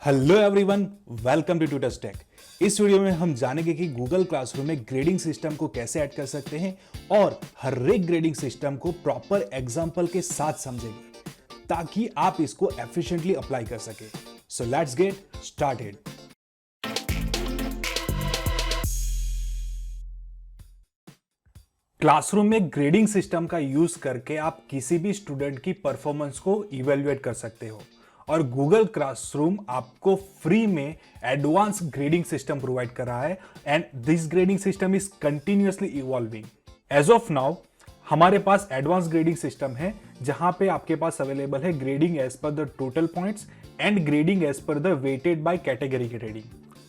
Hello everyone, welcome to Tutors Tech. इस video में हम जानेंगे कि गूगल क्लासरूम में ग्रेडिंग सिस्टम को कैसे ऐड कर सकते हैं और हर एक ग्रेडिंग सिस्टम को प्रॉपर एग्जांपल के साथ समझेंगे ताकि आप इसको एफिशिएंटली अप्लाई कर सके। So let's get started. Classroom में ग्रेडिंग सिस्टम का यूज करके आप किसी भी स्टूडेंट की परफॉर्मेंस को इवेल्युएट कर सकते हो और गूगल क्लासरूम आपको फ्री में एडवांस ग्रेडिंग सिस्टम प्रोवाइड कर रहा है and this grading system is continuously evolving. As of now हमारे पास एडवांस ग्रेडिंग सिस्टम है जहां पे आपके पास अवेलेबल है grading as per the total points and grading as per the weighted by category grading.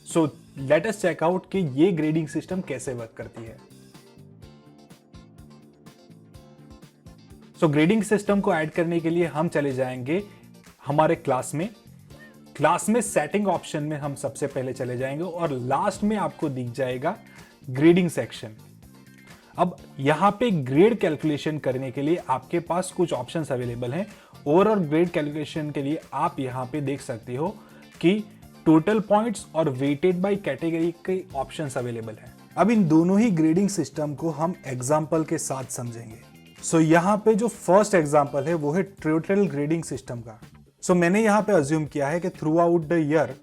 So let us check out कि ये ग्रेडिंग सिस्टम कैसे वर्क करती है। सो ग्रेडिंग सिस्टम को ऐड करने के लिए हम चले जाएंगे हमारे क्लास में सेटिंग ऑप्शन में हम सबसे पहले चले जाएंगे और लास्ट में आपको दिख जाएगा ग्रेडिंग सेक्शन। अब यहां पे ग्रेड कैलकुलेशन करने के लिए आपके पास कुछ ऑप्शंस अवेलेबल हैं। ओवरऑल ग्रेड कैलकुलेशन के लिए आप यहां पे देख सकते हो कि टोटल पॉइंट्स और वेटेड बाय कैटेगरी के ऑप्शंस अवेलेबल हैं। अब इन दोनों ही ग्रेडिंग सिस्टम को हम एग्जाम्पल के साथ समझेंगे। सो यहां पे जो फर्स्ट एग्जाम्पल है वो है टोटल ग्रेडिंग सिस्टम का। सो मैंने यहाँ पे अज्यूम किया है कि थ्रू आउट द ईयर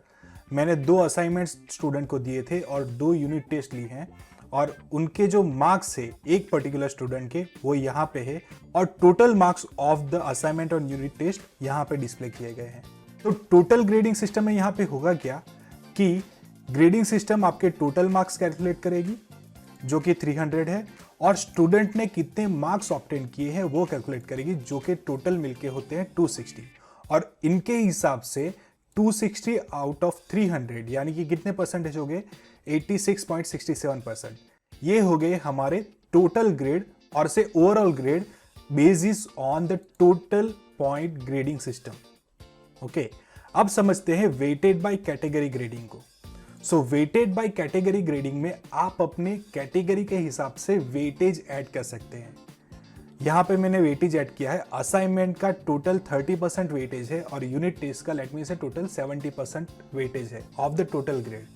मैंने 2 असाइनमेंट्स स्टूडेंट को दिए थे और 2 यूनिट टेस्ट ली हैं और उनके जो मार्क्स है एक पर्टिकुलर स्टूडेंट के वो यहाँ पे है और total marks of the assignment और यूनिट टेस्ट यहाँ पे डिस्प्ले किए गए हैं। तो टोटल ग्रेडिंग सिस्टम में यहाँ पे होगा क्या कि ग्रेडिंग सिस्टम आपके टोटल मार्क्स कैलकुलेट करेगी जो कि 300 है और स्टूडेंट ने कितने मार्क्स ऑब्टेन किए हैं वो कैलकुलेट करेगी जो कि टोटल मिलके होते हैं 260 और इनके हिसाब से 260 आउट ऑफ 300 यानी कि कितने परसेंटेज हो गए 86.67%। ये हो गए हमारे टोटल ग्रेड और से overall grade basis on the total point grading system. Okay, अब समझते हैं वेटेड बाय कैटेगरी ग्रेडिंग को। सो वेटेड बाय कैटेगरी ग्रेडिंग में आप अपने कैटेगरी के हिसाब से वेटेज ऐड कर सकते हैं। यहां पे मैंने वेटेज ऐड किया है। असाइनमेंट का टोटल 30% वेटेज है और यूनिट टेस्ट का लेट मी से टोटल 70% वेटेज है ऑफ द टोटल ग्रेड।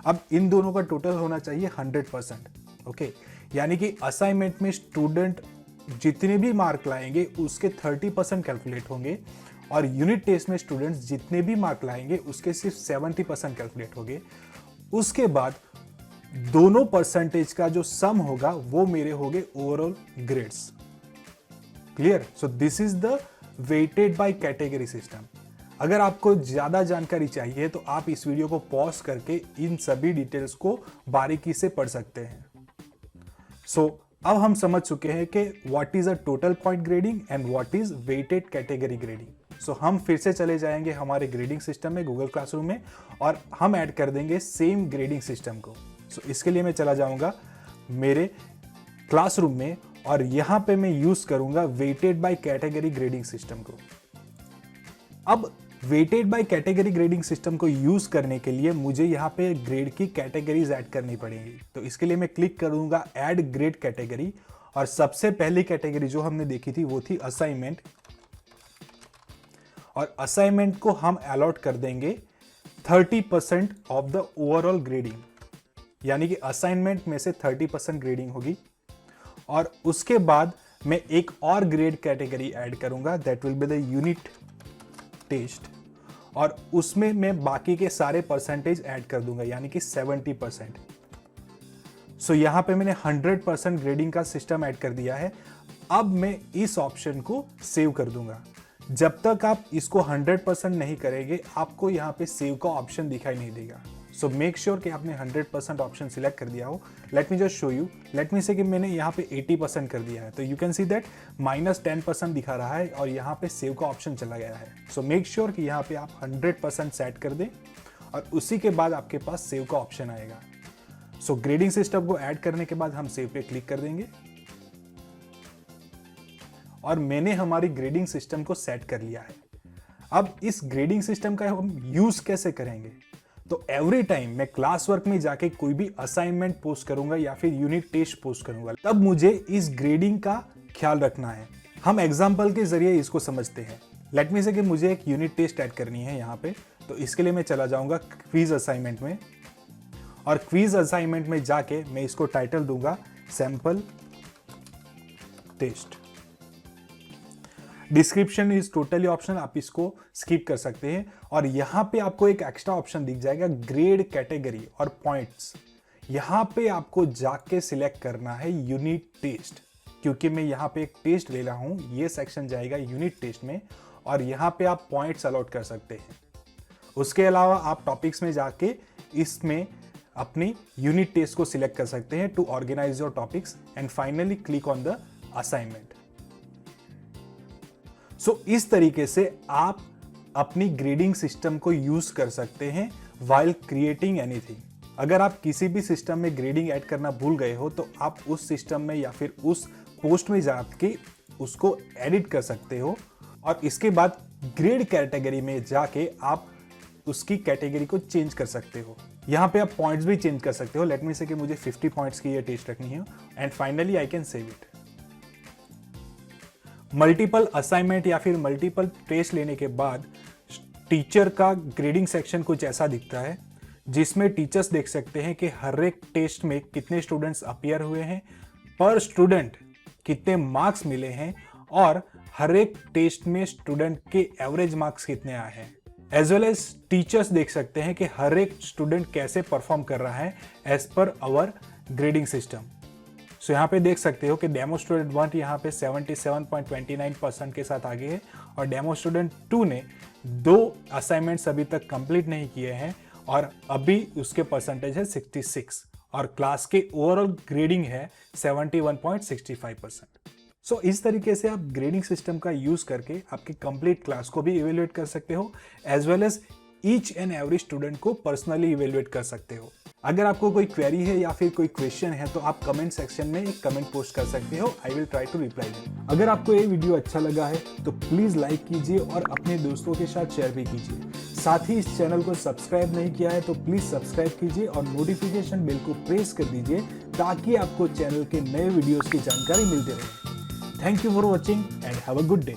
अब इन दोनों का टोटल होना चाहिए 100%। ओके, यानी कि असाइनमेंट में स्टूडेंट जितने भी मार्क लाएंगे उसके 30% कैलकुलेट होंगे और यूनिट टेस्ट में स्टूडेंट्स जितने भी मार्क लाएंगे उसके सिर्फ 70% कैलकुलेट होंगे। उसके बाद दोनों परसेंटेज का जो सम होगा वो मेरे होंगे overall grades. Clear? So this is the weighted by category system. अगर आपको ज्यादा जानकारी चाहिए तो आप इस वीडियो को पॉज करके इन सभी डिटेल्स को बारीकी से पढ़ सकते हैं। सो अब हम समझ चुके हैं कि what is a total point grading and what is weighted category grading. So हम फिर से चले जाएंगे हमारे ग्रेडिंग सिस्टम में गूगल क्लासरूम में और हम ऐड कर देंगे सेम ग्रेडिंग सिस्टम को। सो इसके लिए मैं चला जाऊंगा मेरे क्लासरूम में और यहां पे मैं यूज करूंगा weighted by category grading system को। अब weighted by category grading system को यूज करने के लिए मुझे यहां पे ग्रेड की कैटेगरीज ऐड करनी पड़ेंगी। तो इसके लिए मैं क्लिक करूंगा ऐड ग्रेड कैटेगरी और सबसे पहली कैटेगरी जो हमने देखी थी वो थी असाइनमेंट और असाइनमेंट को हम अलॉट कर देंगे 30% ऑफ द ओवरऑल ग्रेडिंग, यानी कि असाइनमेंट में से 30% ग्रेडिंग होगी। और उसके बाद मैं एक और ग्रेड कैटेगरी ऐड करूंगा that will be the unit test और उसमें मैं बाकी के सारे परसेंटेज ऐड कर दूंगा यानी कि 70%। सो यहां पे मैंने 100% ग्रेडिंग का सिस्टम ऐड कर दिया है। अब मैं इस ऑप्शन को सेव कर दूंगा। जब तक आप इसको 100% नहीं करेंगे आपको यहां पे सेव का ऑप्शन दिखाई नहीं देगा। सो मेक श्योर कि आपने 100% ऑप्शन सिलेक्ट कर दिया हो। Let me just show you. Let me से कि मैंने यहाँ पे 80% कर दिया है तो यू कैन सी दैट -10% दिखा रहा है और यहाँ पे सेव का ऑप्शन चला गया है। सो मेक श्योर कि यहाँ पे आप 100% सेट कर दें और उसी के बाद आपके पास सेव का ऑप्शन आएगा। सो ग्रेडिंग सिस्टम को ऐड करने के बाद हम सेव पे क्लिक कर देंगे और मैंने हमारी ग्रेडिंग सिस्टम को सेट कर लिया है। अब इस ग्रेडिंग सिस्टम का हम यूज कैसे करेंगे? तो एवरी टाइम मैं क्लास वर्क में जाके कोई भी असाइनमेंट पोस्ट करूंगा या फिर यूनिट टेस्ट पोस्ट करूंगा तब मुझे इस ग्रेडिंग का ख्याल रखना है। हम एग्जाम्पल के जरिए इसको समझते हैं। लेट मी से कि मुझे एक यूनिट टेस्ट ऐड करनी है यहाँ पे तो इसके लिए मैं चला जाऊंगा क्विज असाइनमेंट में, और क्विज असाइनमेंट में जाके मैं इसको टाइटल दूंगा sample test. Description is totally optional, आप इसको स्किप कर सकते हैं। और यहां पे आपको एक एक्स्ट्रा ऑप्शन दिख जाएगा ग्रेड कैटेगरी और पॉइंट्स। यहां पे आपको जाके सिलेक्ट करना है यूनिट टेस्ट, क्योंकि मैं यहां पे एक टेस्ट ले रहा हूं, ये सेक्शन जाएगा यूनिट टेस्ट में, और यहां पे आप पॉइंट्स अलॉट कर सकते हैं। उसके अलावा आप टॉपिक्स में जाके इसमें अपनी यूनिट टेस्ट को सिलेक्ट कर सकते हैं to organize your topics and finally click on the assignment. So इस तरीके से आप अपनी ग्रेडिंग सिस्टम को यूज कर सकते हैं व्हाइल क्रिएटिंग एनीथिंग। अगर आप किसी भी सिस्टम में ग्रेडिंग ऐड करना भूल गए हो तो आप उस सिस्टम में या फिर उस पोस्ट में जाके उसको एडिट कर सकते हो, और इसके बाद ग्रेड कैटेगरी में जाके आप उसकी कैटेगरी को चेंज कर सकते हो। यहां पे आप पॉइंट्स भी चेंज कर सकते हो। लेट मी से कि मुझे 50 पॉइंट्स की ये टेस्ट रखनी है, and finally I can save it. Multiple assignment या फिर मल्टीपल टेस्ट लेने के बाद टीचर का ग्रेडिंग सेक्शन कुछ ऐसा दिखता है, जिसमें टीचर्स देख सकते हैं कि हर एक टेस्ट में कितने स्टूडेंट्स अपीयर हुए हैं, पर स्टूडेंट कितने मार्क्स मिले हैं, और हर एक टेस्ट में स्टूडेंट के एवरेज मार्क्स कितने आए हैं। एज वेल एज टीचर्स देख सकते हैं कि हर एक स्टूडेंट कैसे परफॉर्म कर रहा है as per hour grading system. सो यहाँ पे देख सकते हो कि डेमो स्टूडेंट 1 यहाँ पे 77.29% के साथ आगे है, और डेमो स्टूडेंट 2 ने 2 असाइनमेंट्स अभी तक कंप्लीट नहीं किए हैं, और अभी उसके परसेंटेज है 66, और क्लास के ओवरऑल ग्रेडिंग है 71.65%। सो इस तरीके से आप ग्रेडिंग सिस्टम का यूज करके आपके कंप्लीट क्लास को भी इवेल्युएट कर सकते हो, as well as each and every student को पर्सनली इवेल्युएट कर सकते हो। अगर आपको कोई क्वेरी है या फिर कोई क्वेश्चन है तो आप कमेंट सेक्शन में एक कमेंट पोस्ट कर सकते हो। I will try to reply them. अगर आपको ये वीडियो अच्छा लगा है तो प्लीज लाइक कीजिए और अपने दोस्तों के साथ शेयर भी कीजिए। साथ ही इस चैनल को सब्सक्राइब नहीं किया है तो प्लीज सब्सक्राइब कीजिए और नोटिफिकेशन बेल को प्रेस कर दीजिए, ताकि आपको चैनल के नए वीडियोस की जानकारी मिलती रहे। Thank you for watching and have a good day.